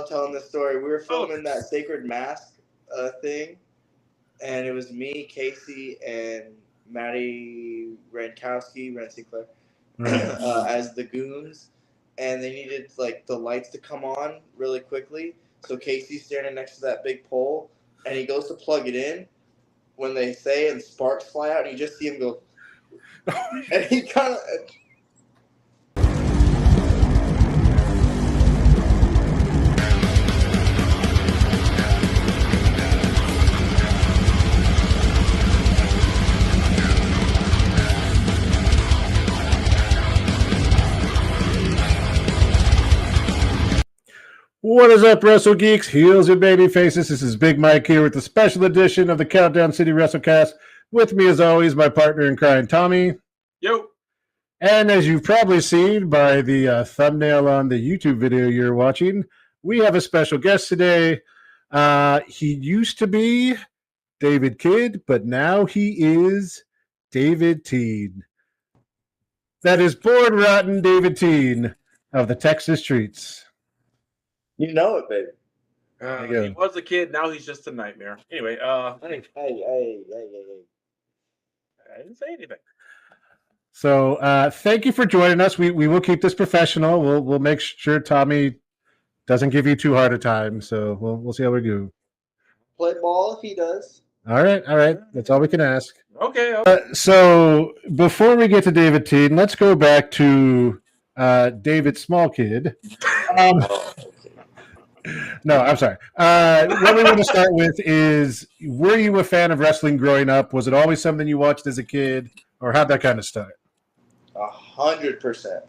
love telling this story. We were filming that Sacred Mask thing, and it was me, Casey, and Maddie Rankowski, Ren Sinclair, as the goons, and they needed like the lights to come on really quickly. So Casey's standing next to that big pole, and he goes to plug it in when they say, and sparks fly out, and you just see him go, and he kind of. What is up, Wrestle Geeks, heels, and baby faces? This is Big Mike here with the special edition of the Countdown City Wrestlecast. With me, as always, my partner in crime, Tommy. Yo. And as you've probably seen by the thumbnail on the YouTube video you're watching, we have a special guest today. He used to be David Kidd, but now he is David Teen. That is Born Rotten David Teen of the Texas streets. You know it, baby. He was a kid. Now he's just a nightmare. Anyway, Hey. I didn't say anything. So thank you for joining us. We will keep this professional. We'll make sure Tommy doesn't give you too hard a time. So we'll see how we do. Play ball if he does. All right. That's all we can ask. Okay. So before we get to David Teen, let's go back to David Small Kid. No, I'm sorry. What we want to start with is, were you a fan of wrestling growing up? Was it always something you watched as a kid, or how'd that kind of start? 100%.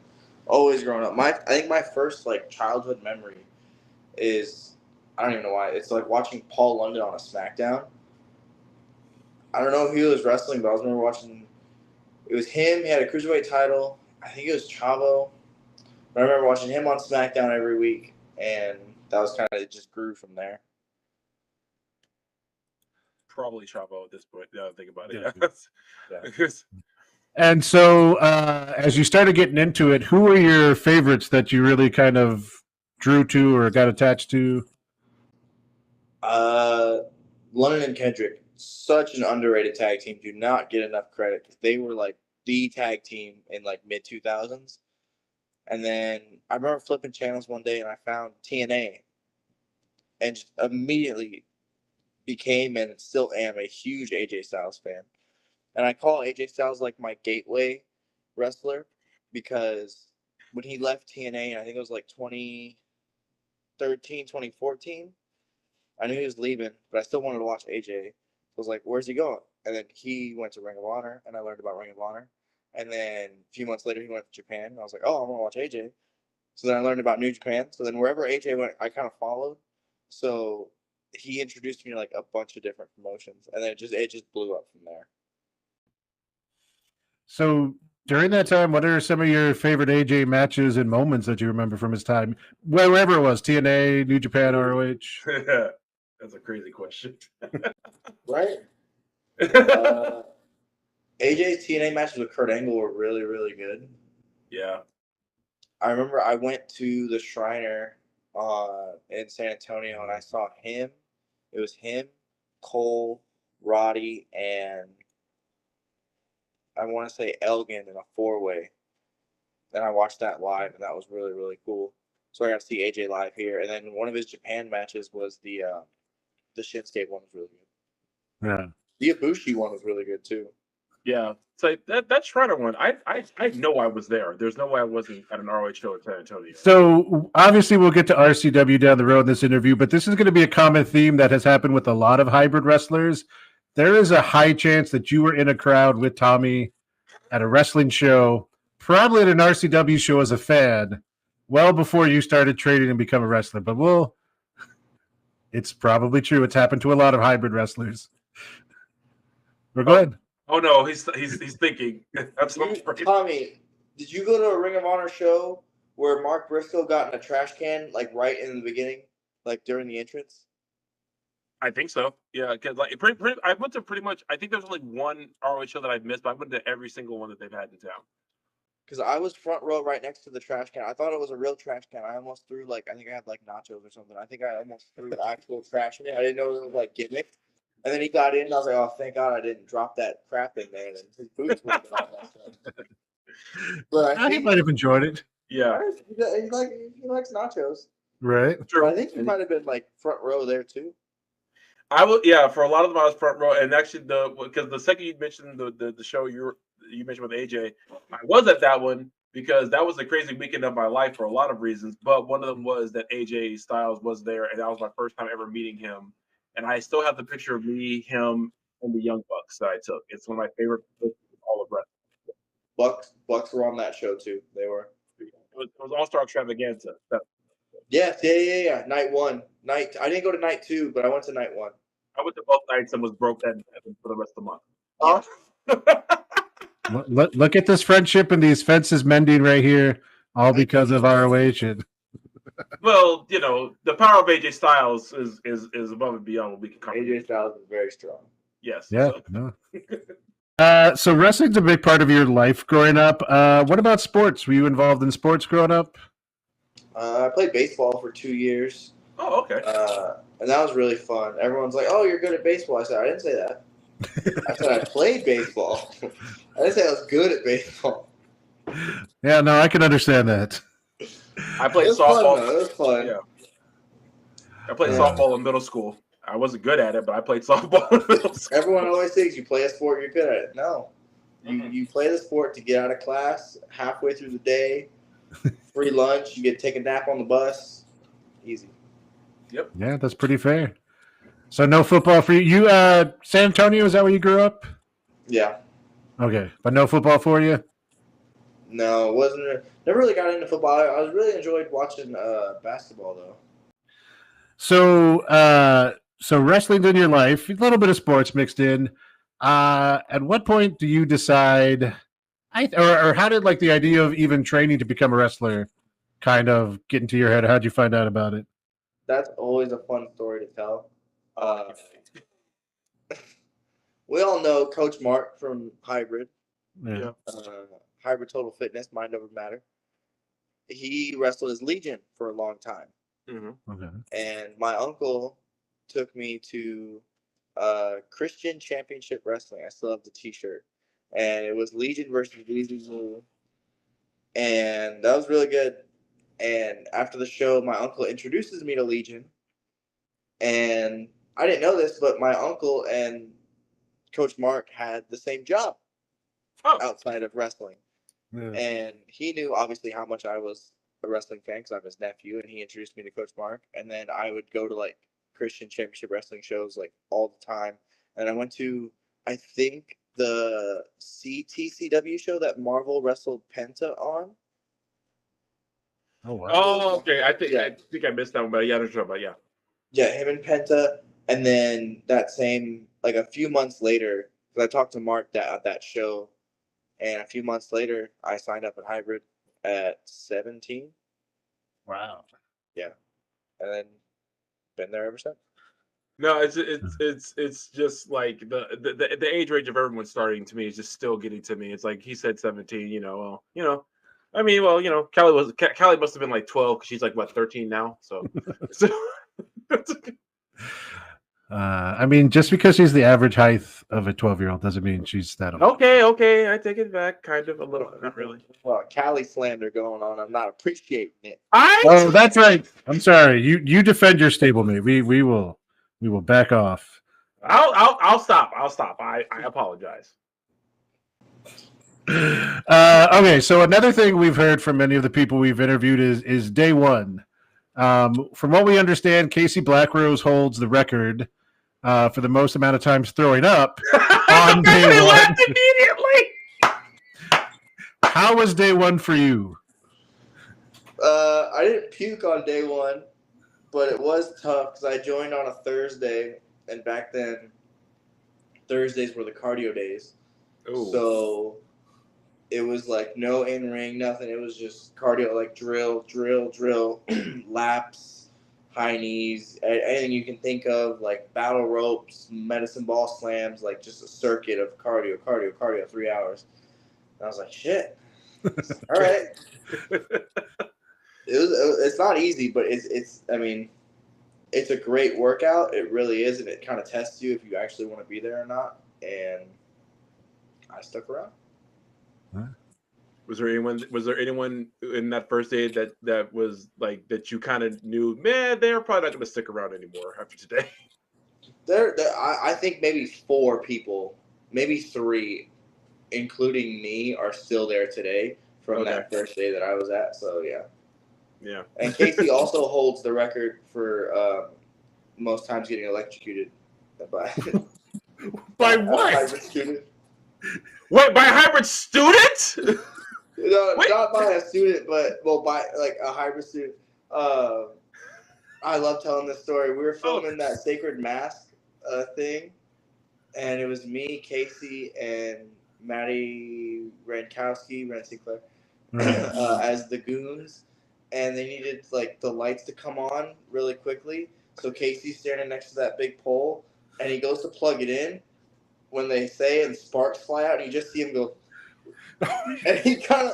Always growing up. I think my first childhood memory is, I don't even know why, it's like watching Paul London on a SmackDown. I don't know if he was wrestling, but I remember watching. It was him. He had a cruiserweight title. I think it was Chavo. But I remember watching him on SmackDown every week, and that was kind of, it just grew from there. Probably Chavo at this point. Now I think about it. Yeah. And so as you started getting into it, who were your favorites that you really kind of drew to or got attached to? London and Kendrick, such an underrated tag team. Do not get enough credit. They were like the tag team in mid 2000s. And then I remember flipping channels one day and I found TNA, and just immediately became, and still am, a huge AJ Styles fan. And I call AJ Styles like my gateway wrestler, because when he left TNA, I think it was 2013, 2014, I knew he was leaving, but I still wanted to watch AJ. I was like, where's he going? And then he went to Ring of Honor, and I learned about Ring of Honor. And then a few months later, he went to Japan. And I was like, oh, I want to watch AJ. So then I learned about New Japan. So then wherever AJ went, I kind of followed. So he introduced me to a bunch of different promotions. And then it just blew up from there. So during that time, what are some of your favorite AJ matches and moments that you remember from his time? Wherever it was, TNA, New Japan, ROH? That's a crazy question. Right? AJ's TNA matches with Kurt Angle were really, really good. Yeah. I remember I went to the Shriner in San Antonio, and I saw him. It was him, Cole, Roddy, and I want to say Elgin in a four-way. And I watched that live, and that was really, really cool. So I got to see AJ live here. And then one of his Japan matches was the Shinsuke one was really good. Yeah. The Ibushi one was really good, too. Yeah. So that Shriner one, I know I was there. There's no way I wasn't at an ROH show in San Antonio. So obviously we'll get to RCW down the road in this interview, but this is going to be a common theme that has happened with a lot of hybrid wrestlers. There is a high chance that you were in a crowd with Tommy at a wrestling show, probably at an RCW show as a fan, well before you started training and become a wrestler. But it's probably true. It's happened to a lot of hybrid wrestlers. We're good. Oh no, he's thinking. That's Tommy, did you go to a Ring of Honor show where Mark Briscoe got in a trash can right in the beginning, during the entrance? I think so. Yeah, because I went to pretty much. I think there's only one ROH show that I've missed, but I went to every single one that they've had in town. because I was front row right next to the trash can. I thought it was a real trash can. I almost threw I think I had like nachos or something. I think I almost threw actual trash in it. I didn't know it was like gimmicked. And then he got in, and I was like, "Oh, thank God I didn't drop that crap in there." And his boots would have been all messed up. But I He think might have enjoyed it, Yeah, he likes nachos. right? true. But I think he might have been like front row there too. I would, yeah. For a lot of them, I was front row, and actually, because the second you mentioned the show you mentioned with AJ, I was at that one because that was a crazy weekend of my life for a lot of reasons. But one of them was that AJ Styles was there, and that was my first time ever meeting him. And I still have the picture of me, him, and the Young Bucks that I took. It's one of my favorite pictures of all of wrestling. Bucks were on that show too. They were. It was All Star Extravaganza. Yeah. Night one. I didn't go to night 2, but I went to night 1. I went to both nights and was broke that for the rest of the month. Oh. Look at this friendship and these fences mending right here, all because of ROH. Well, the power of AJ Styles is above and beyond what we can cover. AJ Styles is very strong. Yes. Yeah. So. No. So wrestling's a big part of your life growing up. What about sports? Were you involved in sports growing up? I played baseball for 2 years. Oh, okay. And that was really fun. Everyone's like, "Oh, you're good at baseball." I said, "I didn't say that. I said I played baseball. I didn't say I was good at baseball." Yeah, no, I can understand that. I played It was softball. Fun, though. It was fun. Yeah. I played softball in middle school. I wasn't good at it, but I played softball in middle school. Everyone always thinks you play a sport, you're good at it. No. You play the sport to get out of class halfway through the day, free lunch, you get to take a nap on the bus. Easy. Yep. Yeah, that's pretty fair. So no football for you. You San Antonio, is that where you grew up? Yeah. Okay. But no football for you? No, never really got into football. I really enjoyed watching basketball though. So wrestling's in your life, a little bit of sports mixed in. At what point do you decide or how did like the idea of even training to become a wrestler kind of get into your head? How'd you find out about it? That's always a fun story to tell. We all know Coach Mark from Hybrid. Yeah. Hybrid Total Fitness, Mind Over Matter. He wrestled as Legion for a long time. Mm-hmm. Okay. And my uncle took me to Christian Championship Wrestling. I still have the T-shirt. And it was Legion versus Legion. And that was really good. And after the show, my uncle introduces me to Legion. And I didn't know this, but my uncle and Coach Mark had the same job outside of wrestling. Yeah. And he knew obviously how much I was a wrestling fan because I'm his nephew, and he introduced me to Coach Mark. And then I would go to like Christian Championship Wrestling shows like all the time. And I went to, I think, the TCW show that Marvel wrestled Penta on. Oh wow! Oh, okay. I think I missed that one, but yeah, I'm sure. But yeah. Yeah, him and Penta, and then that same like a few months later, because I talked to Mark at that show, and a few months later, I signed up at Hybrid at 17. Wow. Yeah, and then been there ever since. No, it's just like the age range of everyone starting to me is just still getting to me. It's like he said 17. I mean, Callie must have been like 12 because she's like what 13 now. So. I mean, just because she's the average height of a 12-year-old doesn't mean she's that old. Okay, I take it back, kind of a little, not really. Well, Callie slander going on. I'm not appreciating it. Oh, that's right. I'm sorry. You defend your stablemate. We will back off. I'll stop. I apologize. Okay, so another thing we've heard from many of the people we've interviewed is day one. From what we understand, Casey Blackrose holds the record for the most amount of times throwing up on day one. Left immediately. How was day one for you? I didn't puke on day one, but it was tough because I joined on a Thursday, and back then Thursdays were the cardio days. Ooh. So it was like no in-ring, nothing. It was just cardio, like drill, laps, high knees, anything you can think of, like battle ropes, medicine ball slams, like just a circuit of cardio, 3 hours. And I was like, shit, All right. It's not easy, but it's. I mean, it's a great workout. It really is, and it kind of tests you if you actually want to be there or not. And I stuck around. Was there anyone in that first day that was like that you kind of knew, man, they're probably not going to stick around anymore after today? I think maybe 4 people, maybe 3, including me, are still there today from that first day that I was at. So yeah. And Casey also holds the record for most times getting electrocuted by what? Hybrid student. Wait, by a hybrid student? No, not by a student, but by like a hybrid student. I love telling this story. We were filming that Sacred Mask thing, and it was me, Casey, and Maddie Rankowski, Ren Sinclair, as the goons, and they needed like the lights to come on really quickly. So Casey's standing next to that big pole, and he goes to plug it in when they say, and sparks fly out, and you just see him go, and he kind of.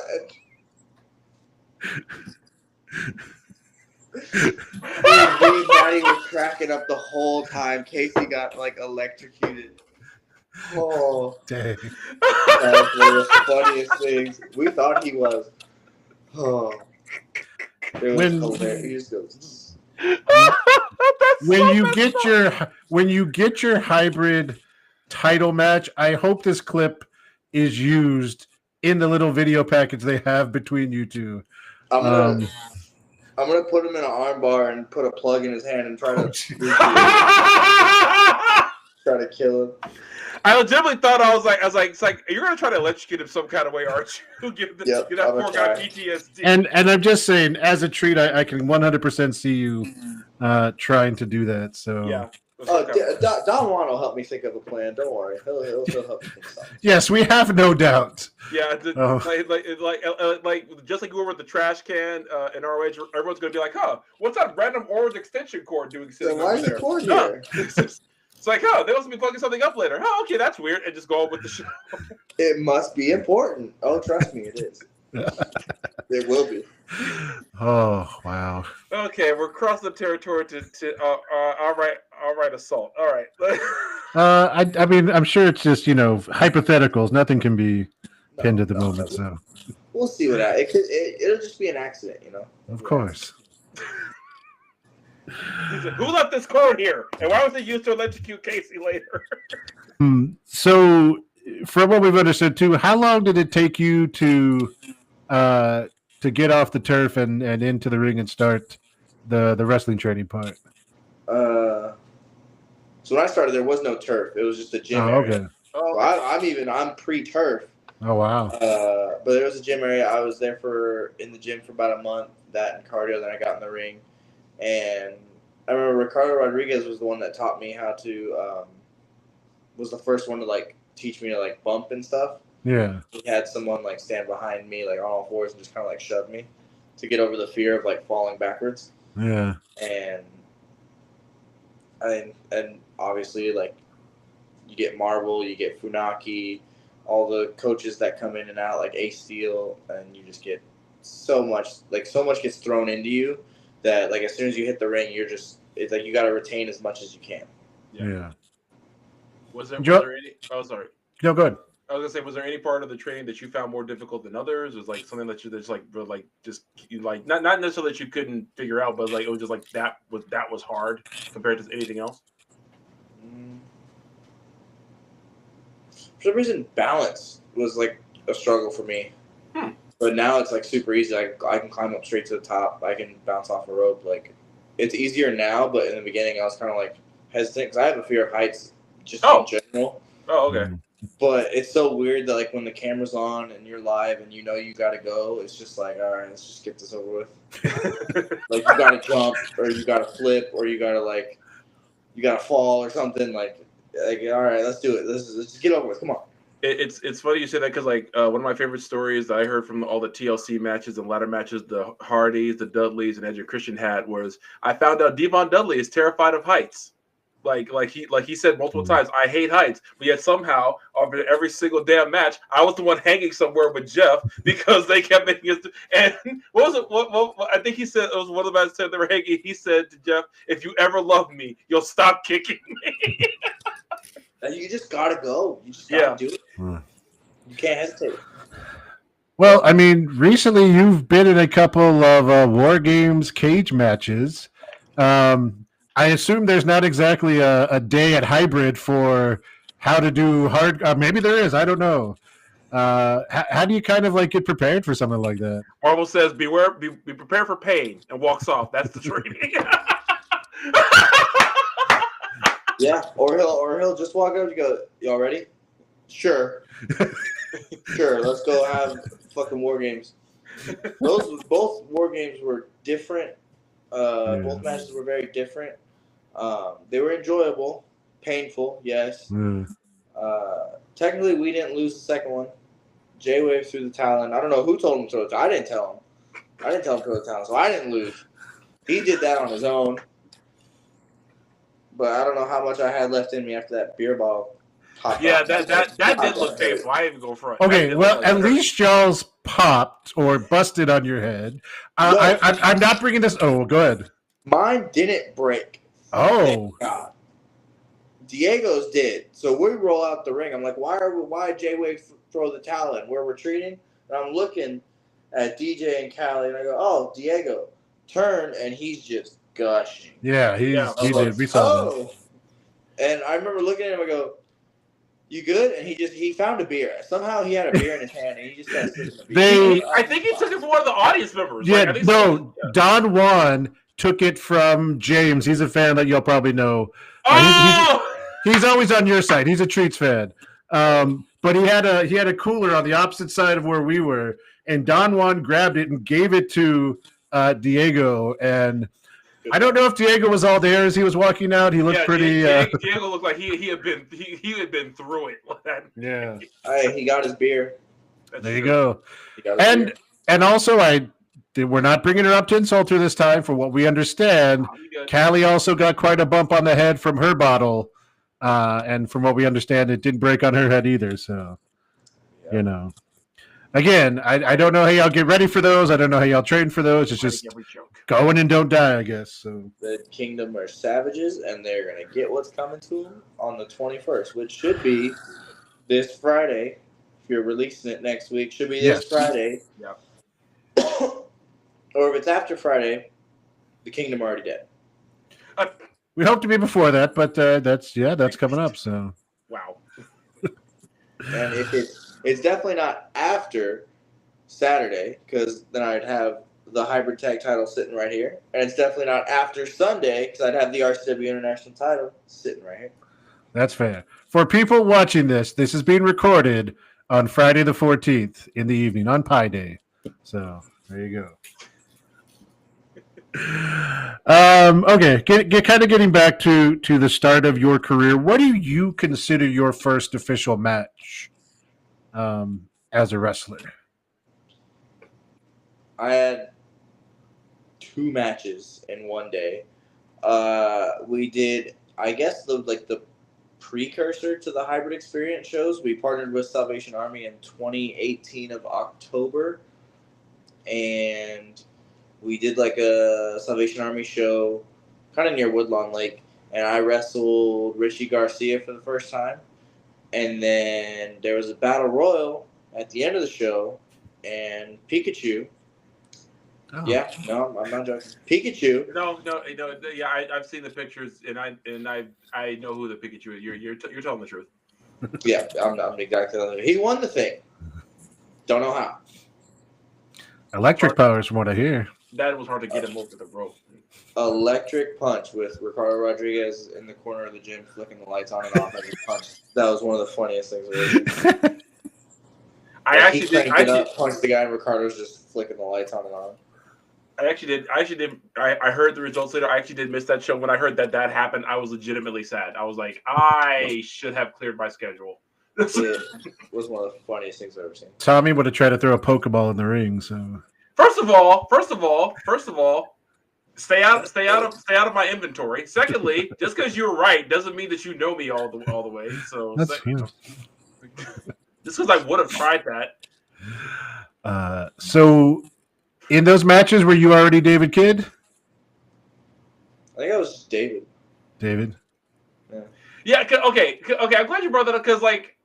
Dude, me and Maddie were cracking up the whole time. Casey got like electrocuted. Oh, dang! That was one of the funniest things. We thought he was. Oh, it was hilarious. He just goes. When you get your hybrid title match, I hope this clip is used in the little video package they have between you two. I'm gonna put him in an arm bar and put a plug in his hand and try to try to kill him. I legitimately thought I was like, it's like you're gonna try to electrocute him some kind of way, aren't you? Give that poor guy PTSD. And I'm just saying, as a treat, I can 100% see you trying to do that. So yeah. Don Juan will help me think of a plan. Don't worry, he'll help me think of something. Yes, we have no doubt. Yeah, like just like you were with the trash can in ROH, everyone's gonna be like, "Huh, what's that random orange extension cord doing sitting why is the cord here?" It's like, "Oh, they must be plugging something up later." Oh, okay, that's weird, and just go on with the show. It must be important. Oh, trust me, it is. It will be. Oh wow. Okay, we're crossing the territory to all right, assault. All right. I mean, I'm sure it's just hypotheticals. Nothing can be pinned at the moment. So we'll see what happens. It'll just be an accident, Of course. Who left this cord here, and why was it used to electrocute Casey later? So, from what we've understood too, how long did it take you to get off the turf and into the ring and start the wrestling training part? So when I started, there was no turf. It was just a gym area. Okay. So I'm pre-turf. Oh wow. But there was a gym area. I was there in the gym for about a month. That and cardio. Then I got in the ring, and I remember Ricardo Rodriguez was the one that taught me how to. Was the first one to like teach me to like bump and stuff. Yeah. He had someone like stand behind me like on all fours and just kind of like shove me to get over the fear of like falling backwards. Yeah. And obviously like you get Marvel, you get Funaki, all the coaches that come in and out like Ace Steel, and you just get so much gets thrown into you that like as soon as you hit the ring, it's like you got to retain as much as you can. Yeah. Was there any? Oh, sorry. No, go ahead. I was gonna say, was there any part of the training that you found more difficult than others? Was like something that not necessarily that you couldn't figure out, but like it was just like that was hard compared to anything else? For some reason, balance was like a struggle for me. But now it's like super easy. I can climb up straight to the top. I can bounce off a rope. Like it's easier now, but in the beginning I was kind of like hesitant because I have a fear of heights just in general. Oh, okay. But it's so weird that like when the camera's on and you're live and you gotta go, it's just like, all right, let's just get this over with. Like you gotta jump or you gotta flip or you gotta fall or something. Like all right, let's do it. Let's just get over with. Come on. It's funny you say that because like one of my favorite stories that I heard from all the TLC matches and ladder matches the Hardys, the Dudleys, and Edge and Christian had was I found out Devon Dudley is terrified of heights. like he said multiple times, I hate heights, but yet somehow over every single damn match, I was the one hanging somewhere with Jeff because they kept making us. And what was it? What I think he said it was one of the matches that they were hanging. He said to Jeff, "If you ever love me, you'll stop kicking me." And you just gotta go. You just gotta do it. You can't hesitate. Well, I mean, recently you've been in a couple of War Games cage matches. I assume there's not exactly a day at Hybrid for how to do hard. Maybe there is. I don't know. How do you kind of like get prepared for something like that? Marvel says, be prepared for pain, and walks off. That's the training. Yeah, or he'll just walk up and go, "Y'all ready? Sure, sure. Let's go have fucking War Games." Both War Games were different. Both matches were very different. They were enjoyable, painful, yes. Technically, we didn't lose the second one. J-Wave threw the talon. I don't know who told him to throw the talon. I didn't tell him. I didn't tell him to throw the talon, so I didn't lose. He did that on his own. But I don't know how much I had left in me after that beer bottle. Yeah, that did look painful. I didn't go front. Okay, well, at least y'all's popped or busted on your head. I'm not bringing this. Oh, go ahead. Mine didn't break. Oh. God. Diego's did. So we roll out the ring. I'm like, why J-Wave throw the talon? We're retreating. And I'm looking at DJ and Callie, and I go, oh, Diego, turn, and he's just gushing. Yeah, he did. We saw that. And I remember looking at him, I go, you good? And he found a beer. Somehow he had a beer in his hand, and he just started sipping the beer. I think he took it from one of the audience members. Yeah, Don Juan took it from James. He's a fan that you'll probably know. He's always on your side. He's a Treats fan. But he had a cooler on the opposite side of where we were, and Don Juan grabbed it and gave it to Diego. And I don't know if Diego was all there as he was walking out. He looked pretty. Diego looked like he had been through it. Yeah. He got his beer. There you go. And also we're not bringing her up to insult her this time. For what we understand, Callie also got quite a bump on the head from her bottle. And from what we understand, it didn't break on her head either. So, you know, again, I don't know how y'all get ready for those. I don't know how y'all train for those. It's just go in and don't die, I guess. So the Kingdom are savages, and they're going to get what's coming to them on the 21st, which should be this Friday. If you're releasing it next week, should be this Friday. Yeah. Or if it's after Friday, the Kingdom are already dead. We hope to be before that, but that's coming up. So wow. And if it's definitely not after Saturday, because then I'd have the hybrid tag title sitting right here, and it's definitely not after Sunday because I'd have the RCW International title sitting right here. That's fair. For people watching this is being recorded on Friday the 14th in the evening on Pi Day. So there you go. Okay, getting back to the start of your career. What do you consider your first official match as a wrestler? I had 2 matches in one day. We did, I guess, the precursor to the hybrid experience shows. We partnered with Salvation Army in 2018 of October, and we did like a Salvation Army show kind of near Woodlawn Lake, and I wrestled Richie Garcia for the first time. And then there was a battle royal at the end of the show, and Pikachu. Oh. Yeah, no, I'm not joking. Pikachu. No, yeah, I've seen the pictures, and I know who the Pikachu is. You're telling the truth. Yeah, I'm exactly telling you. He won the thing. Don't know how. Electric powers, from what I hear. That was hard to get him over the rope. Electric punch with Ricardo Rodriguez in the corner of the gym flicking the lights on and off as he punched. That was one of the funniest things I've ever seen. I punched the guy and Ricardo's just flicking the lights on and on. I heard the results later. I actually did miss that show. When I heard that happened, I was legitimately sad. I was like, I should have cleared my schedule. It was one of the funniest things I've ever seen. Tommy would have tried to throw a Pokeball in the ring. So First of all, Stay out of my inventory. Secondly, just because you're right doesn't mean that you know me all the way. So That's just because I would have tried that. So in those matches, were you already David Kidd? I think I was David. David. Yeah. Okay. I'm glad you brought that up because like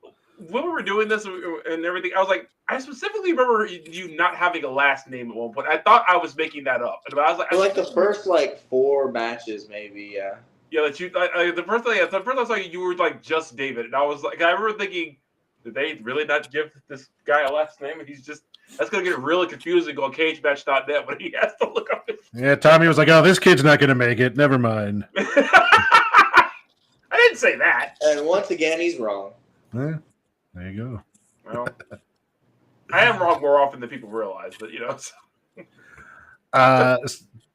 when we were doing this and everything, I was like, I specifically remember you not having a last name at one point. I thought I was making that up, but I was like, For like the first like 4 matches, maybe. Yeah. Yeah, that you. The first I saw you were like just David, and I was like, I remember thinking, did they really not give this guy a last name? And he's just that's gonna get really confusing on cagematch.net when he has to look up his. Yeah, Tommy was like, "Oh, this kid's not gonna make it. Never mind." I didn't say that. And once again, he's wrong. Yeah, there you go. Well, I am wrong more often than people realize, but you know.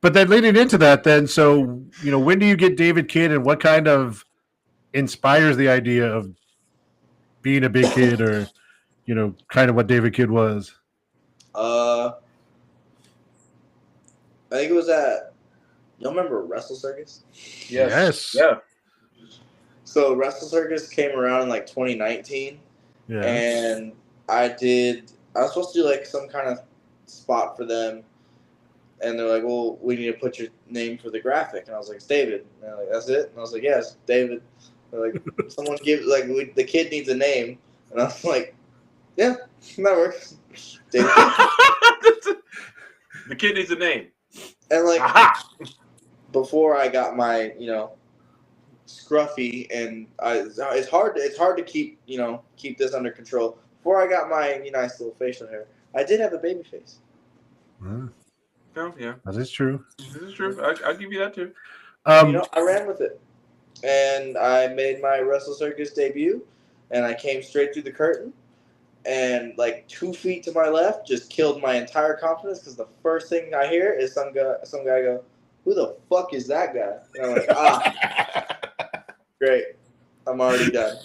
But then leading into that, then so when do you get David Kidd, and what kind of inspires the idea of being a big kid, or kind of what David Kidd was? I think it was at. Y'all remember Wrestle Circus? Yes. Yeah. So Wrestle Circus came around in like 2019, Yeah. and I was supposed to do like some kind of spot for them. And they're like, well, we need to put your name for the graphic. And I was like, it's David. And they're like, that's it? And I was like, yes, David. They're like, someone give, like, the kid needs a name. And I was like, yeah, that works. David. The kid needs a name. And, like, Aha! before I got my, scruffy, and it's hard to keep, keep this under control. Before I got my nice little facial hair, I did have a baby face. Oh, yeah. That is true. This is true. I'll give you that too. I ran with it. And I made my Wrestle Circus debut, and I came straight through the curtain, and like 2 feet to my left just killed my entire confidence because the first thing I hear is some guy go, who the fuck is that guy? And I'm like, great. I'm already done.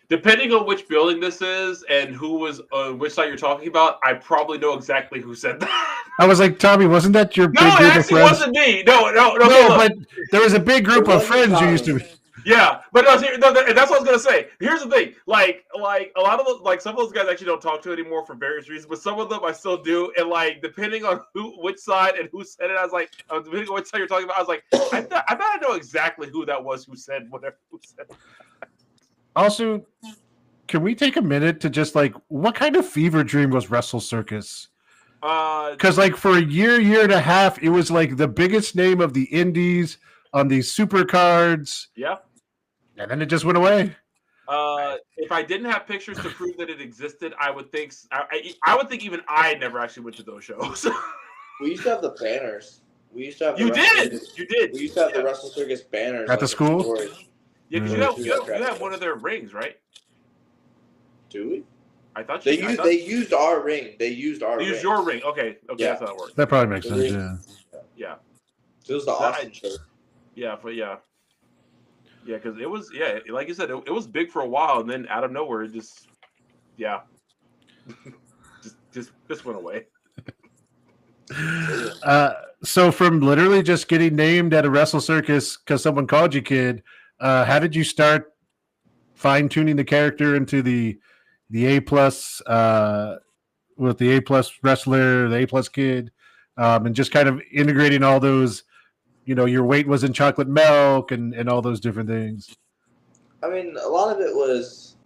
Depending on which building this is and who was on which side you're talking about, I probably know exactly who said that. I was like, Tommy, wasn't that your big No, it group of actually friends? wasn't me. No. But there was a big group of friends you used to be. Yeah, but no, and that's what I was gonna say. Here's the thing: like a lot of those, like some of those guys I actually don't talk to anymore for various reasons, but some of them I still do. And like depending on which side and who said it, I was like, depending on which side you're talking about, I was like, I thought I know exactly who that was who said whatever. Who said that. Also, can we take a minute to just like, what kind of fever dream was Wrestle Circus? Because like for a year and a half, it was like the biggest name of the indies on these super cards. Yeah. And then it just went away. If I didn't have pictures to prove that it existed, I would think I would think even I never actually went to those shows. We used to have the banners. We used to have. You did. We used to have the Wrestle Circus banners at the school. Yeah, because you have one of their rings, right? Do we? I thought they used our ring. They used your ring. Okay, yeah. That's how it works. That probably makes sense. Yeah. It was the Austin show. Yeah, because it was like you said, it was big for a while, and then out of nowhere, it just just went away. So from literally just getting named at a Wrestle Circus because someone called you kid, how did you start fine tuning the character into the A plus with the A plus wrestler, the A plus kid, and just kind of integrating all those, your weight was in chocolate milk and all those different things? I mean, a lot of it was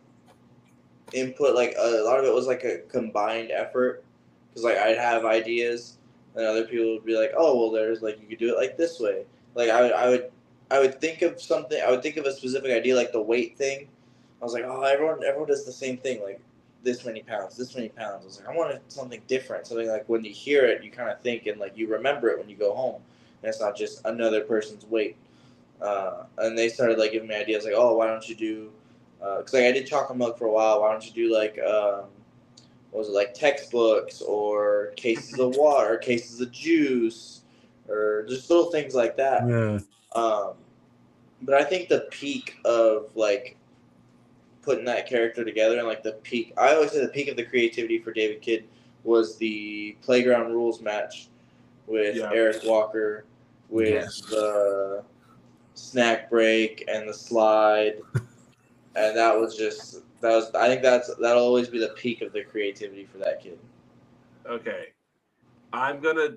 input. Like a lot of it was like a combined effort because like I'd have ideas and other people would be like, oh well, there's like you could do it like this way. Like I would think of something. I would think of a specific idea like the weight thing. I was like, oh, everyone does the same thing, like this many pounds. I was like, I wanted something different, something like when you hear it, you kind of think and like you remember it when you go home, and it's not just another person's weight. And they started like giving me ideas like, oh, why don't you do? Because like I did chocolate milk for a while. Why don't you do like what was it, like textbooks or cases of water, cases of juice, or just little things like that. Yeah. But I think the peak of like putting that character together and like the peak, I always say the peak of the creativity for David Kidd was the Playground Rules match with Eric Walker, with the snack break and the slide, and I think that'll always be the peak of the creativity for that kid. Okay. I'm going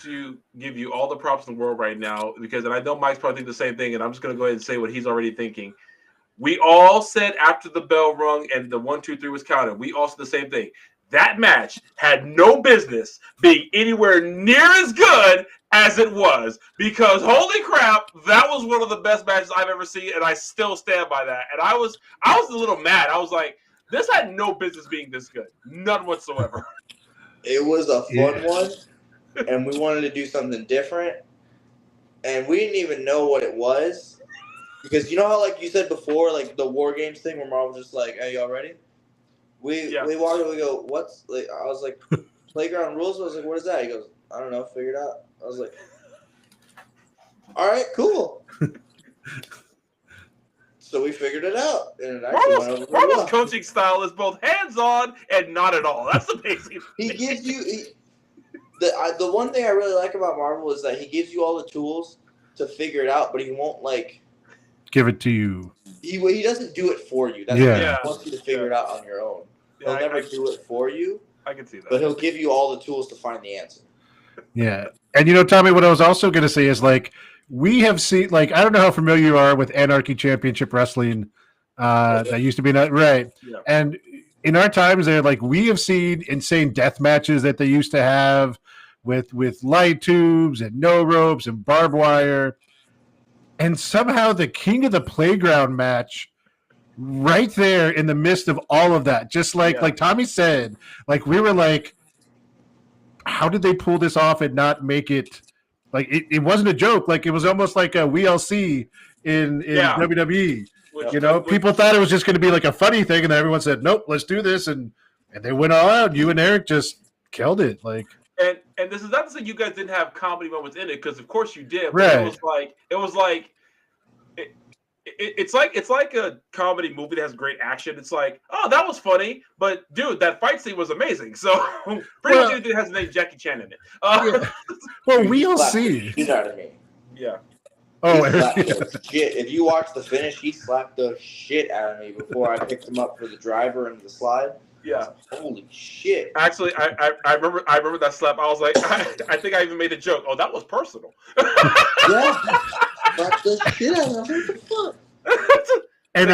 to give you all the props in the world right now because, and I know Mike's probably thinking the same thing, and I'm just going to go ahead and say what he's already thinking. We all said after the bell rung and the 1, 2, 3 was counted, we all said the same thing. That match had no business being anywhere near as good as it was because holy crap, that was one of the best matches I've ever seen, and I still stand by that. And I was a little mad. I was like, this had no business being this good, none whatsoever. It was a fun one, and we wanted to do something different, and we didn't even know what it was because you know how like you said before, like the War Games thing where Marvel was just like, "Hey, y'all ready?" We walked in, we go, what's, like, I was like, playground rules? I was like, what is that? He goes, I don't know, figure it out. I was like, all right, cool. So we figured it out. And it actually went over really well. Coaching style is both hands-on and not at all. That's amazing. He gives you, the one thing I really like about Marvel is that he gives you all the tools to figure it out, but he won't, like, give it to you. He doesn't do it for you. That's Yeah. He wants you to figure it out on your own. He'll never do it for you. I can see that. But he'll give you all the tools to find the answer. Yeah. And, you know, Tommy, what I was also going to say is, like, we have seen, like, I don't know how familiar you are with Anarchy Championship Wrestling. That used to be, right. Yeah. And in our times there, like, we have seen insane death matches that they used to have with light tubes and no ropes and barbed wire. And somehow the King of the Playground match right there in the midst of all of that, just like Tommy said, like we were like, how did they pull this off and not make it like it wasn't a joke? Like it was almost like a WLC in WWE. You know, people thought it was just going to be like a funny thing, and then everyone said, "Nope, let's do this," and they went all out. You and Eric just killed it, like. And this is not to say you guys didn't have comedy moments in it, because of course you did. But Right. It's like a comedy movie that has great action. It's like, oh, that was funny, but dude, that fight scene was amazing. So pretty much anything that has the name Jackie Chan in it. Well, we'll see. Shit out of me. Yeah. Oh, shit! If you watch the finish, he slapped the shit out of me before I picked him up for the driver and the slide. Yeah. Holy shit! Actually, I remember that slap. I was like, I think I even made a joke. Oh, that was personal. Yeah. Slapped the shit out of me. What the fuck? And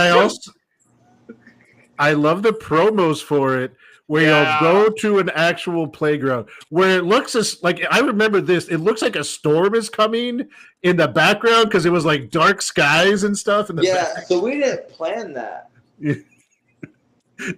I love the promos for it, where you'll go to an actual playground where it looks like, I remember this. It looks like a storm is coming in the background because it was like dark skies and stuff in the back. So we didn't plan that.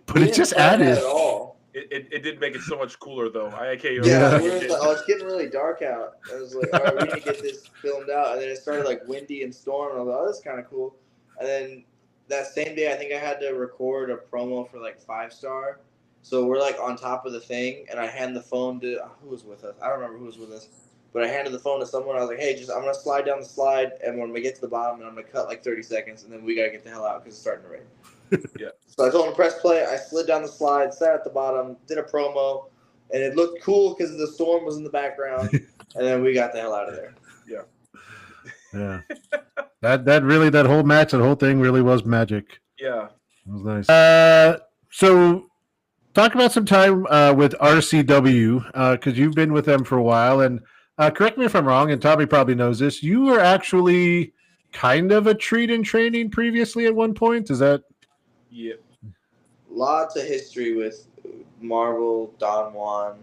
But it just added. At all. It did make it so much cooler, though. I can't. Yeah, we were like, oh, it's getting really dark out. I was like, all right, we need to get this filmed out. And then it started like windy and storm. And I was like, oh, that's kind of cool. And then that same day, I think I had to record a promo for like 5-Star. So we're like on top of the thing, and I hand the phone to who was with us. I don't remember who was with us, but I handed the phone to someone. I was like, hey, I'm gonna slide down the slide, and when we get to the bottom, and I'm gonna cut like 30 seconds, and then we gotta get the hell out because it's starting to rain. Yeah. So I told him to press play. I slid down the slide, sat at the bottom, did a promo, and it looked cool because the storm was in the background. And then we got the hell out of there. Yeah. Yeah. That whole match, that whole thing really was magic. Yeah. It was nice. So talk about some time with RCW, because you've been with them for a while. And correct me if I'm wrong, and Tommy probably knows this, you were actually kind of a treat in training previously at one point. Is that? Yeah. Lots of history with Marvel, Don Juan,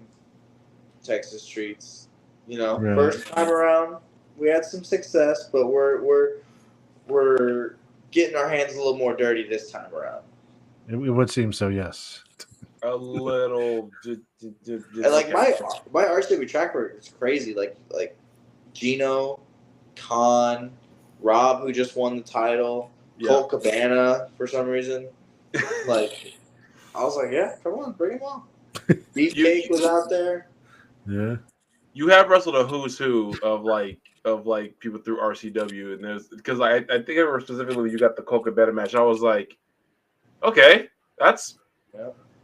Texas Treats. You know, Right. First time around, we had some success, but we're getting our hands a little more dirty this time around. It would seem so, yes. A little. And like my RCW track record is crazy. Like Gino, Khan, Rob, who just won the title, Colt Cabana for some reason. Like I was like, yeah, come on, bring him on. Beefcake was out there. Yeah. You have wrestled a who's who of people through RCW, and there's because I think I remember specifically when you got the Colt Cabana match. I was like, okay, that's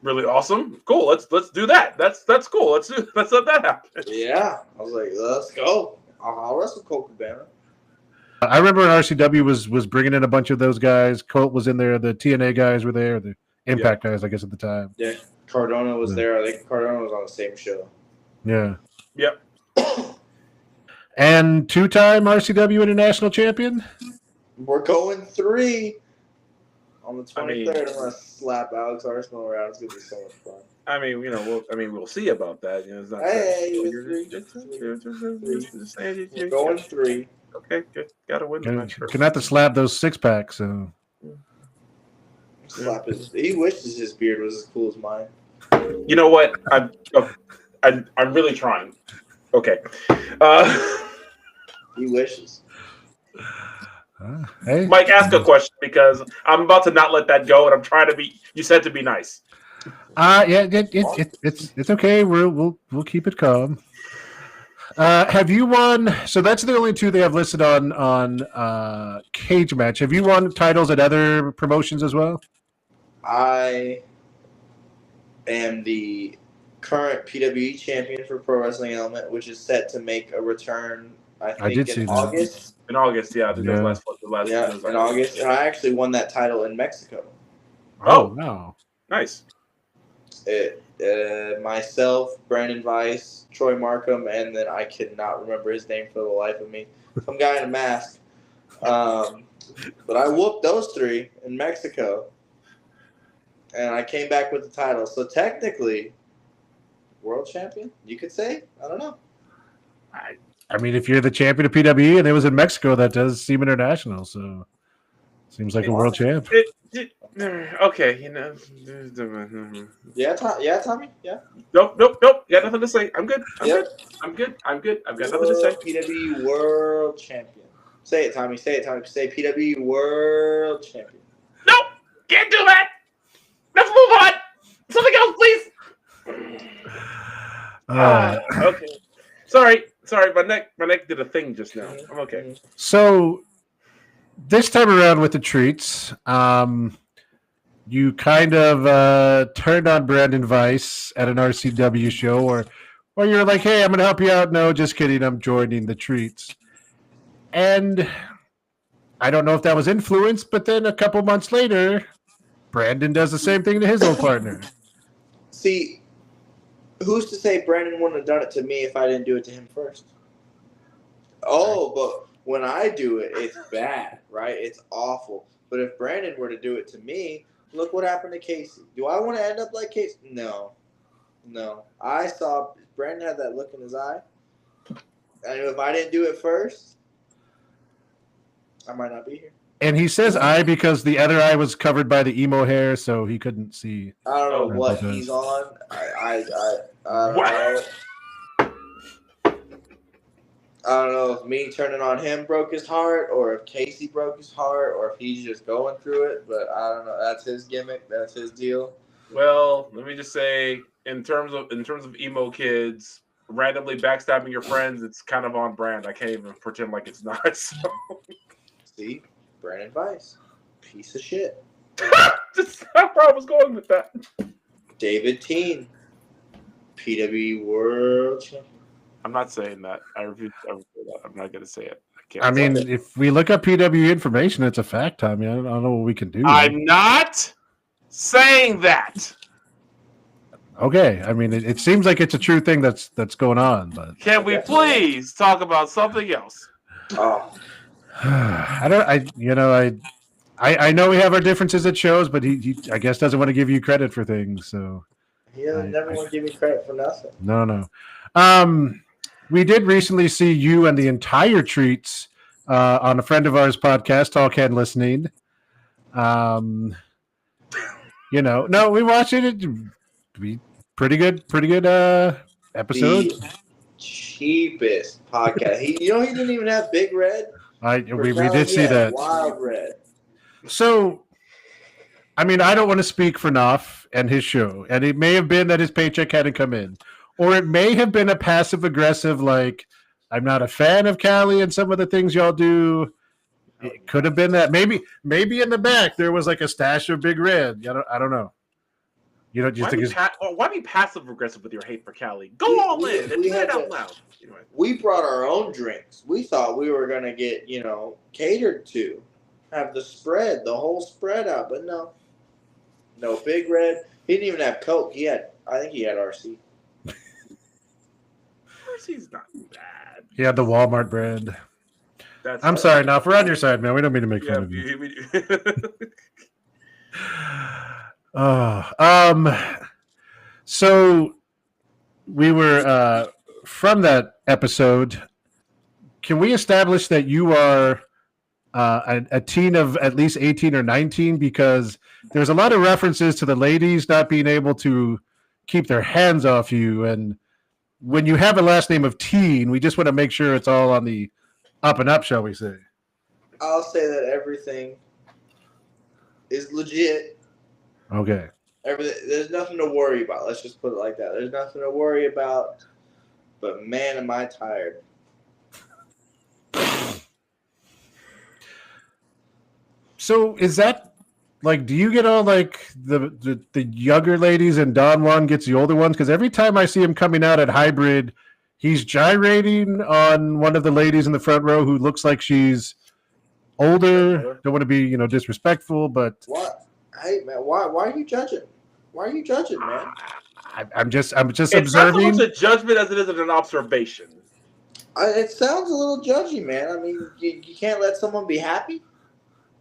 really awesome. Cool. Let's do that. That's cool. Let's let that happen. Yeah, I was like, let's go. I'll wrestle Colt Cabana. I remember when RCW was bringing in a bunch of those guys. Colt was in there. The TNA guys were there. The Impact guys, I guess, at the time. Yeah, Cardona was Yeah. there. I think Cardona was on the same show. Yeah. Yep. And two-time RCW International Champion. We're going 3 on the 23rd. I mean- I'm gonna slap Alex Arsenal around. It's gonna be so much fun. I mean, we'll see about that. It's not. Hey, You're it's just saying We're going 3. Okay, good. Gotta win the match. Gonna have to slap those six-packs. So. Slap his. He wishes his beard was as cool as mine. You know what? I'm really trying. Okay. He wishes. Hey. Mike, ask a question because I'm about to not let that go, and I'm trying to be. You said to be nice. Yeah, it's okay. We'll keep it calm. Have you won? So that's the only 2 they have listed on Cage Match. Have you won titles at other promotions as well? I am the current PWE champion for Pro Wrestling Element, which is set to make a return. I think did see in that. August. In August, yeah, I think that was the last. Yeah, in August, and I actually won that title in Mexico. Oh. Wow. Nice. Myself, Brandon Weiss, Troy Markham, and then I cannot remember his name for the life of me. Some guy in a mask. But I whooped those 3 in Mexico, and I came back with the title. So technically, world champion, you could say. I don't know. I mean, if you're the champion of PWE and it was in Mexico, that does seem international. So seems like a world champ. Okay, Yeah, Tommy. Yeah. Nope. Got nothing to say. I'm good. I'm good. I've got nothing to say. PWE world champion. Say it, Tommy. Say PWE world champion. Nope. Can't do that. Let's move on. Something else, please. Okay. Sorry. My neck did a thing just now. I'm okay. So this time around with the treats, you kind of turned on Brandon Weiss at an RCW show, or you're like, "Hey, I'm going to help you out." No, just kidding. I'm joining the treats. And I don't know if that was influence, but then a couple months later, Brandon does the same thing to his old partner. See, who's to say Brandon wouldn't have done it to me if I didn't do it to him first? Oh, but when I do it, it's bad, right? It's awful. But if Brandon were to do it to me, look what happened to Casey. Do I want to end up like Casey? No. I saw Brandon had that look in his eye. And if I didn't do it first, I might not be here. And he says eye because the other eye was covered by the emo hair, so he couldn't see. I don't know what he's on. I don't know if me turning on him broke his heart, or if Casey broke his heart, or if he's just going through it. But I don't know. That's his gimmick. That's his deal. Well, let me just say, in terms of emo kids randomly backstabbing your friends, it's kind of on brand. I can't even pretend like it's not. So. See, Brandon Weiss, piece of shit. Just how I was going with that. David Teen, PWE World Champion. I'm not saying that. I refuse that. I'm not going to say it. I mean, if we look up PWE information, it's a fact, Tommy. I don't know what we can do. I'm not saying that. Okay. I mean, it seems like it's a true thing that's going on. But can we please talk about something else? Oh. I know we have our differences at shows, but he I guess doesn't want to give you credit for things. So he doesn't never want to give me credit for nothing. No. We did recently see you and the entire treats on a friend of ours podcast, Tall Can Listening. No, we watched it. Be pretty good episode. The cheapest podcast. He didn't even have Big Red. We did see that. Wild Red. So, I mean, I don't want to speak for Knopf and his show, and it may have been that his paycheck hadn't come in, or it may have been a passive-aggressive, like, I'm not a fan of Cali and some of the things y'all do. It could have been that. Maybe in the back there was like a stash of Big Red. I don't know. You know, just why be passive aggressive with your hate for Cali? Go all in and say it out loud. Anyway. We brought our own drinks. We thought we were gonna get, catered to, have the whole spread out, but no, Big Red. He didn't even have Coke. I think he had RC. RC's not bad. He had the Walmart brand. I'm sorry. Now, if we're on your side, man, we don't mean to make fun of you. So we were from that episode. Can we establish that you are a teen of at least 18 or 19? Because there's a lot of references to the ladies not being able to keep their hands off you, and when you have a last name of teen, we just want to make sure it's all on the up and up, shall we say? I'll say that everything is legit. Okay. There's nothing to worry about. Let's just put it like that. There's nothing to worry about. But man, am I tired. So is that like, do you get all like the younger ladies and Don Juan gets the older ones? Because every time I see him coming out at Hybrid, he's gyrating on one of the ladies in the front row who looks like she's older. Don't want to be, disrespectful, but what? Hey man, why are you judging? Why are you judging, man? I'm just it's observing. It's not so much a judgment as it is an observation. It sounds a little judgy, man. I mean, you can't let someone be happy.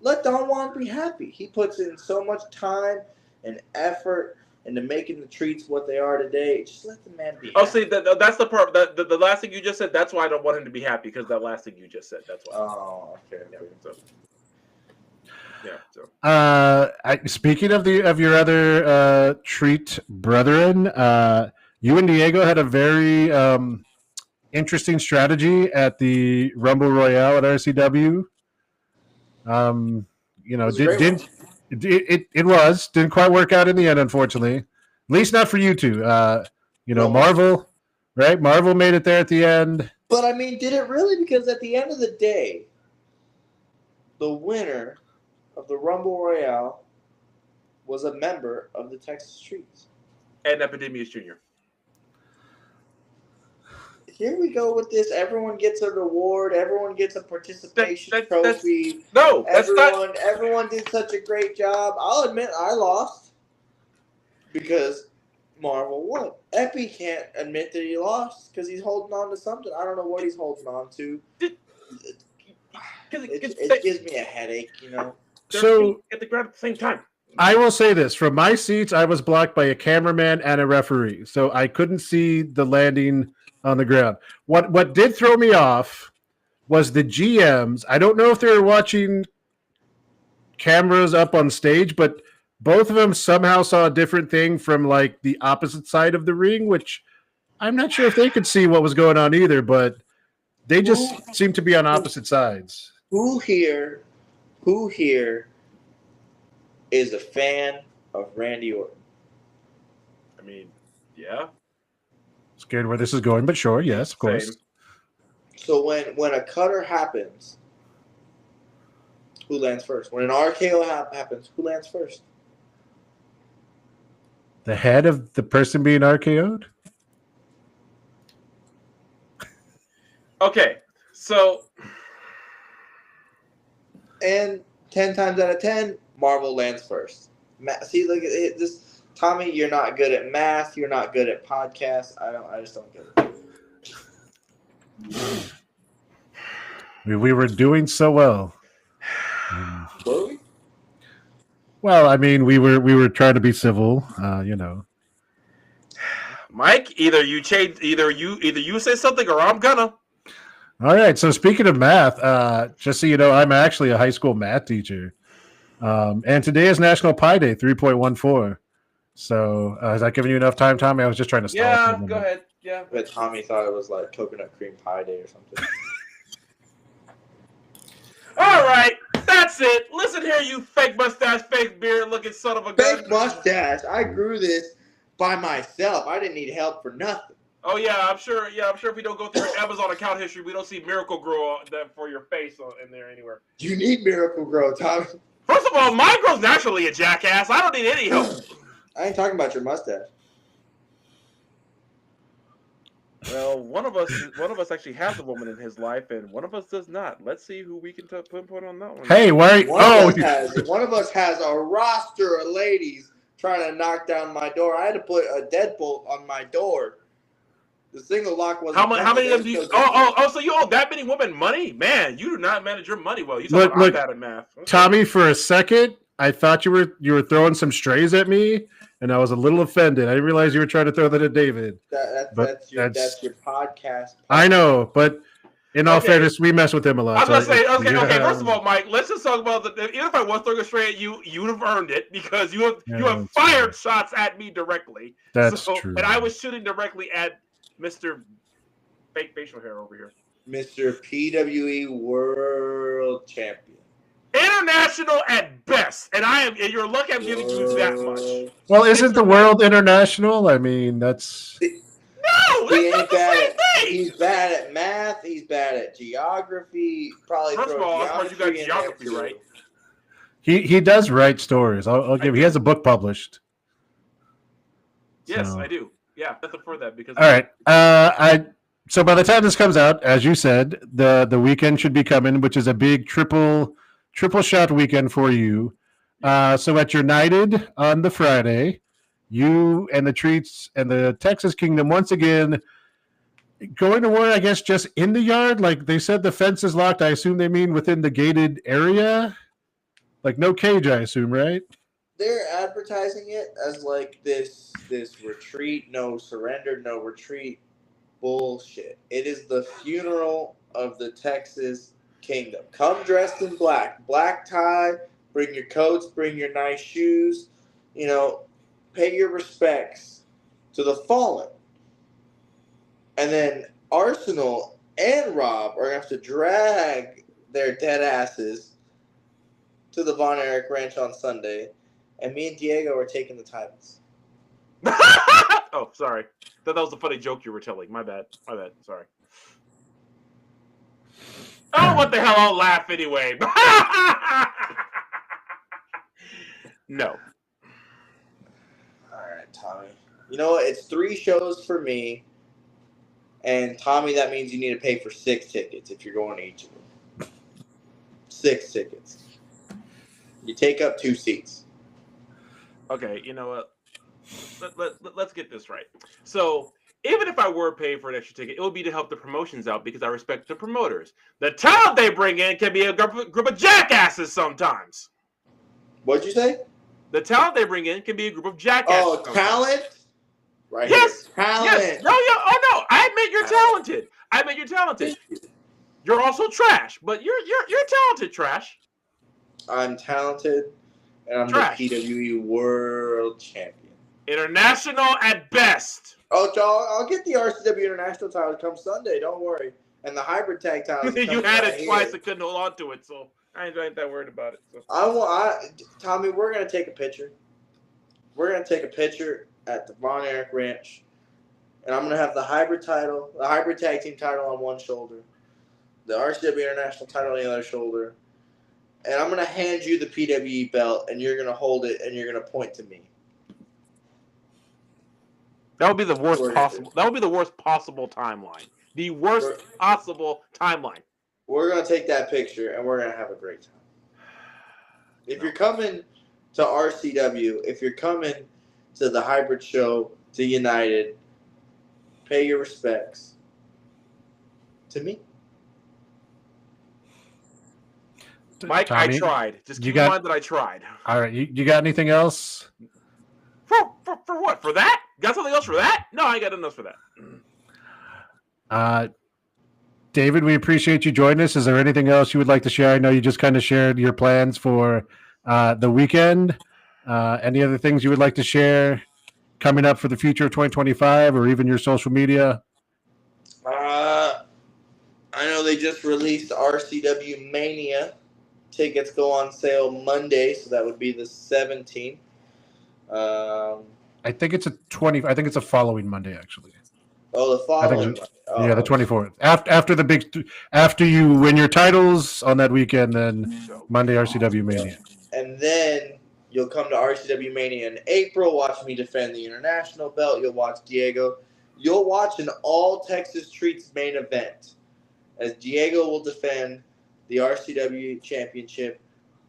Let Don Juan be happy. He puts in so much time and effort into making the treats what they are today. Just let the man be happy. Oh, see, that's the part. The last thing you just said, that's why I don't want him to be happy, because that last thing you just said. That's why. Oh, okay. Speaking of your other treat brethren, you and Diego had a very interesting strategy at the Rumble Royale at RCW. Didn't quite work out in the end, unfortunately. At least not for you two. Marvel, right? Marvel made it there at the end. But I mean, did it really? Because at the end of the day, the winner of the Rumble Royale was a member of the Texas Streets. And Epidemius Jr. Here we go with this. Everyone gets a reward. Everyone gets a participation trophy. Everyone did such a great job. I'll admit I lost because Marvel won. Epi can't admit that he lost because he's holding on to something. I don't know what he's holding on to. It gives me a headache, So at the ground at the same time. I will say this: from my seats, I was blocked by a cameraman and a referee, so I couldn't see the landing on the ground. What did throw me off was the GMs. I don't know if they were watching cameras up on stage, but both of them somehow saw a different thing from like the opposite side of the ring, which I'm not sure if they could see what was going on either, but they just seemed to be on opposite sides. Who here is a fan of Randy Orton? I mean, yeah. Scared where this is going, but sure, yes, of course. Same. So when a cutter happens, who lands first? When an RKO happens, who lands first? The head of the person being RKO'd? Okay, so... And 10 times out of 10, Marvel lands first. See, look at this. Tommy, you're not good at math. You're not good at podcasts. I just don't get it. We were doing so well. Were we? Well, I mean, we were trying to be civil, Mike, either you say something or I'm gonna. All right. So speaking of math, just so you know, I'm actually a high school math teacher, and today is National Pi Day, 3.14. So is that giving you enough time, Tommy? I was just trying to stall. Yeah, go ahead. Yeah. But Tommy thought it was like coconut cream pie day or something. All right, that's it. Listen here, you fake mustache, fake beard looking son of a gun. Fake mustache. I grew this by myself. I didn't need help for nothing. Oh yeah, I'm sure. Yeah, I'm sure if we don't go through your Amazon account history, we don't see Miracle Grow for your face in there anywhere. You need Miracle Grow, Tommy. First of all, mine grows naturally, a jackass. I don't need any help. I ain't talking about your mustache. Well, one of us actually has a woman in his life, and one of us does not. Let's see who we can pinpoint on that one. Hey, why? One of us has a roster of ladies trying to knock down my door. I had to put a deadbolt on my door. The single lock wasn't. How many of them do you? So you owe that many women money? Man, you do not manage your money well. You talk about I'm bad at math. Okay. Tommy, for a second, I thought you were throwing some strays at me, and I was a little offended. I didn't realize you were trying to throw that at David. That's your podcast. I know, but in all fairness, we mess with him a lot. I was gonna say, okay. First of all, Mike, let's just talk about even if I was throwing a stray at you, you'd have earned it because you have fired shots at me directly. That's true. And I was shooting directly at Mr. Fake facial hair over here. Mr. PWE World Champion. International at best. And you're lucky I'm giving you that much. Well, isn't the world international? I mean, that's... No! That's not the same thing! He's bad at math. He's bad at geography. Probably First of all, as far as you got geography right. He does write stories. I'll give. He has a book published. Yes, I do. Yeah, that's for that because. All right. So by the time this comes out, as you said, the weekend should be coming, which is a big triple shot weekend for you. So at United on the Friday, you and the Treats and the Texas Kingdom once again going to war, I guess, just in the yard. Like they said, the fence is locked. I assume they mean within the gated area. Like no cage, I assume, right? They're advertising it as like this retreat, no surrender, no retreat bullshit. It is the funeral of the Texas Kingdom. Come dressed in black tie, bring your coats, bring your nice shoes, pay your respects to the fallen. And then Arsenal and Rob are going to have to drag their dead asses to the Von Erich Ranch on Sunday. And me and Diego are taking the titles. Oh, sorry. That was a funny joke you were telling. My bad. Sorry. Oh, what the hell? I'll laugh anyway. No. All right, Tommy. You know what? It's 3 shows for me. And Tommy, that means you need to pay for 6 tickets if you're going to each of them. 6 tickets. You take up 2 seats. Okay, you know what? Let's get this right. So, even if I were paying for an extra ticket, it would be to help the promotions out because I respect the promoters. The talent they bring in can be a group of jackasses sometimes. What'd you say? The talent they bring in can be a group of jackasses. Oh, sometimes. Talent? Right. Yes. Here. Talent. Yes. No. Oh no. I admit you're talented. You're also trash, but you're talented, trash. I'm talented, and I'm trash. The PWE World Champion. International at best. Oh, I'll get the RCW International title come Sunday. Don't worry. And the hybrid tag title. You had it twice and couldn't hold on to it, so I ain't that worried about it. So. Tommy, we're gonna take a picture. We're gonna take a picture at the Von Erich Ranch, and I'm gonna have the hybrid tag team title on one shoulder, the RCW International title on the other shoulder, and I'm gonna hand you the PWE belt, and you're gonna hold it, and you're gonna point to me. That would be the worst possible. That would be the worst possible timeline. The worst possible timeline. We're gonna take that picture, and we're gonna have a great time. If you're coming to RCW, if you're coming to the hybrid show, to United, pay your respects to me. Mike, Tommy, I tried. Just keep in mind that I tried. All right, you got anything else? For what? For that? Got something else for that? No, I ain't got nothing else for that. David, we appreciate you joining us. Is there anything else you would like to share? I know you just kind of shared your plans for the weekend. Any other things you would like to share coming up for the future of 2025 or even your social media? I know they just released RCW Mania. Tickets go on sale Monday, so that would be the 17th. I think it's a following Monday, actually. Oh, the following. Yeah, the 24th. After you win your titles on that weekend, then Monday RCW Mania. And then You'll come to RCW Mania in April, watch me defend the international belt. You'll watch Diego. You'll watch an all Texas Treats main event as Diego will defend the RCW Championship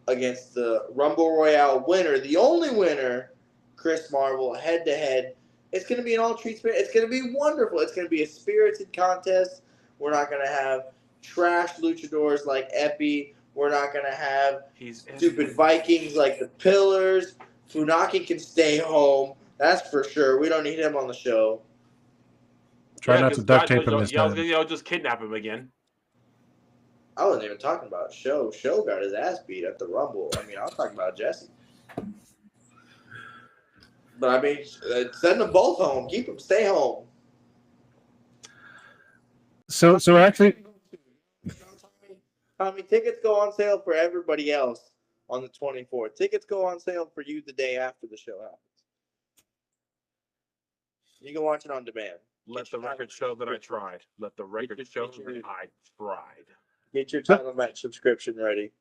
against the Rumble Royale winner, the only winner, Chris Marvel, head to head. It's going to be an all treats. It's going to be wonderful. It's going to be a spirited contest. We're not going to have trash luchadors like Epi. We're not going to have stupid Vikings like the Pillars. Funaki can stay home. That's for sure. We don't need him on the show. Try not to duct tape him this time. I'll just kidnap him again. I wasn't even talking about Show. Show got his ass beat at the Rumble. I mean, I was talking about Jesse. But I mean, send them both home. Keep them. Stay home. So actually, Tommy, tickets go on sale for everybody else on the 24th. Tickets go on sale for you the day after the show happens. You can watch it on demand. Let the record show that I tried. Let the record show that I tried. Get your title match subscription ready.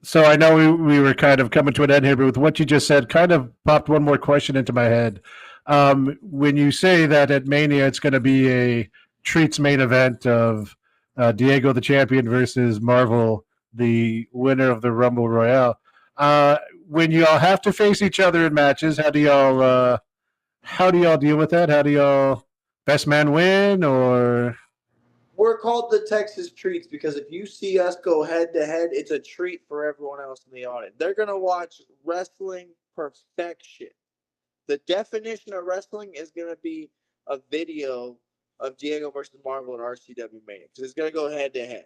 So I know we were kind of coming to an end here, but with what you just said, kind of popped one more question into my head. When you say that at Mania it's going to be a treats main event of Diego the champion versus Marvel, the winner of the Rumble Royale, when you all have to face each other in matches, how do y'all deal with that? How do y'all best man win or? We're called the Texas Treats because if you see us go head to head, it's a treat for everyone else in the audience. They're going to watch wrestling perfection. The definition of wrestling is going to be a video of Diego versus Marvel at RCW Mania because it's going to go head to head.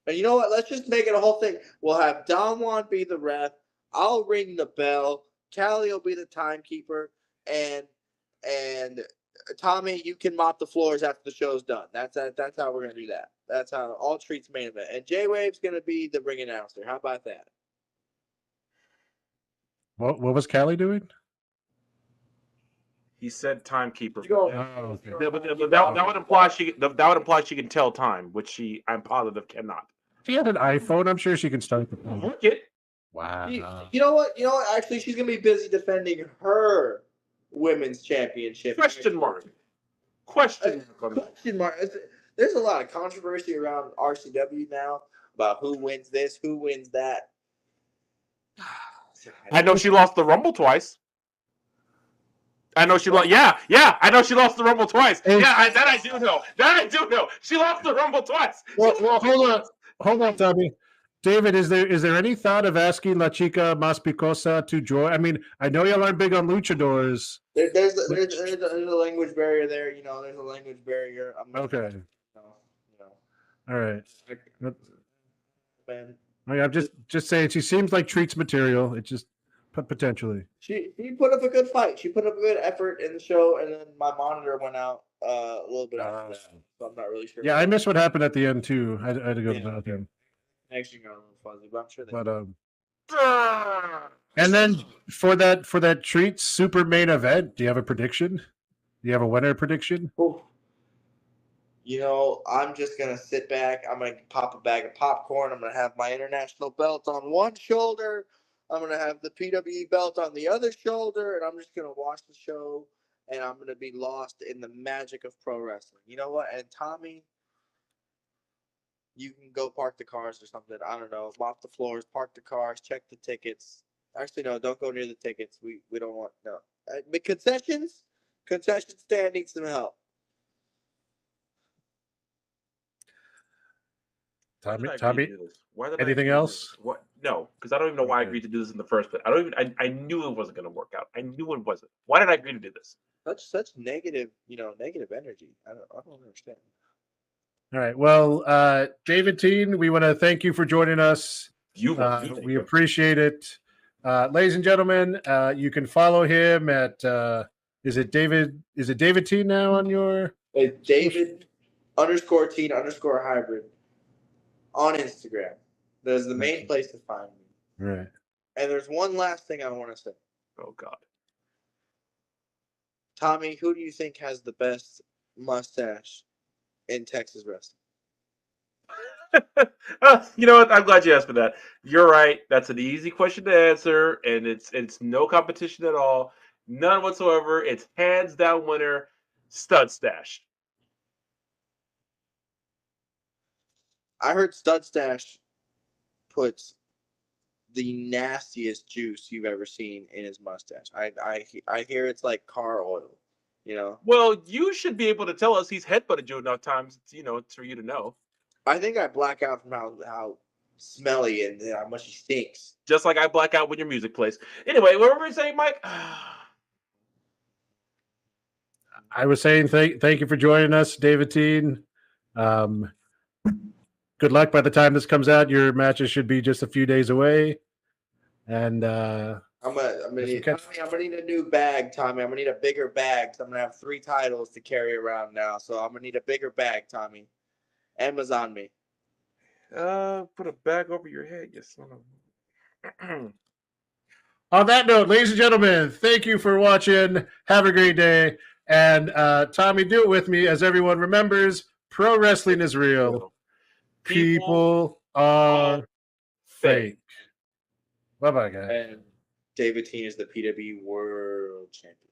And you know what? Let's just make it a whole thing. We'll have Don Juan be the ref. I'll ring the bell. Callie will be the timekeeper. And Tommy, you can mop the floors after the show's done. That's how we're gonna do that. That's how all treats main event. And J-Wave's gonna be the ring announcer. How about that? What was Callie doing? He said timekeeper. Okay. That would imply she can tell time, which I'm positive cannot. If she had an iPhone, I'm sure she can start the phone. Work it. Wow. You know what? Actually, she's gonna be busy defending her women's championship. Question mark. Question mark. There's a lot of controversy around RCW now about who wins this, who wins that. I know she lost the Rumble twice. I know she lost. Yeah. I know she lost the Rumble twice. That I do know. She lost the Rumble twice. Well, hold on, Tommy. David, is there any thought of asking La Chica Mas Picosa to join? I mean, I know y'all aren't big on luchadors. There's a language barrier there. There's a language barrier. Okay. All right. Man. I'm just saying she seems like treats material. It just potentially. She put up a good fight. She put up a good effort in the show, and then my monitor went out a little bit after that, so I'm not really sure. Yeah, I missed what happened at the end too. I had to go to the bathroom. Connection got a little fuzzy, but I'm sure they. But and then for that treats super main event, do you have a prediction? Do you have a winner prediction? Ooh. I'm just going to sit back. I'm going to pop a bag of popcorn. I'm going to have my international belt on one shoulder. I'm going to have the PWE belt on the other shoulder. And I'm just going to watch the show. And I'm going to be lost in the magic of pro wrestling. You know what? And Tommy, you can go park the cars or something. I don't know. Mop the floors, park the cars, check the tickets. Actually, no, don't go near the tickets. We don't want, no. But concession stand needs some help. Tommy, anything else? What? No, because I don't even know why I agreed to do this in the first place. I knew it wasn't going to work out. I knew it wasn't. Why did I agree to do this? Such negative, negative energy. I don't understand. All right. Well, David Teen, we want to thank you for joining us. We appreciate it. Ladies and gentlemen, you can follow him at is it David Teen now on your David _Teen_hybrid on Instagram. That's the main place to find me. Right. And there's one last thing I want to say. Oh God. Tommy, who do you think has the best mustache in Texas wrestling? You know what? I'm glad you asked for that. You're right. That's an easy question to answer, and it's no competition at all, none whatsoever. It's hands down winner, Stud Stash. I heard Stud Stash puts the nastiest juice you've ever seen in his mustache. I hear it's like car oil, you know. Well, you should be able to tell us he's headbutted you enough times, for you to know. I think I black out from how smelly and how much he stinks. Just like I black out when your music plays. Anyway, what were we saying, Mike? I was saying thank you for joining us, David Teen. Good luck. By the time this comes out, your matches should be just a few days away. And I'm gonna need a new bag, Tommy. I'm gonna need a bigger bag. So I'm gonna have 3 titles to carry around now. So I'm gonna need a bigger bag, Tommy. Amazon me. Put a bag over your head, you son of. On that note, ladies and gentlemen, thank you for watching. Have a great day. And Tommy, do it with me. As everyone remembers, pro wrestling is real. People are fake. Bye-bye, guys. And David Teen is the PW World Champion.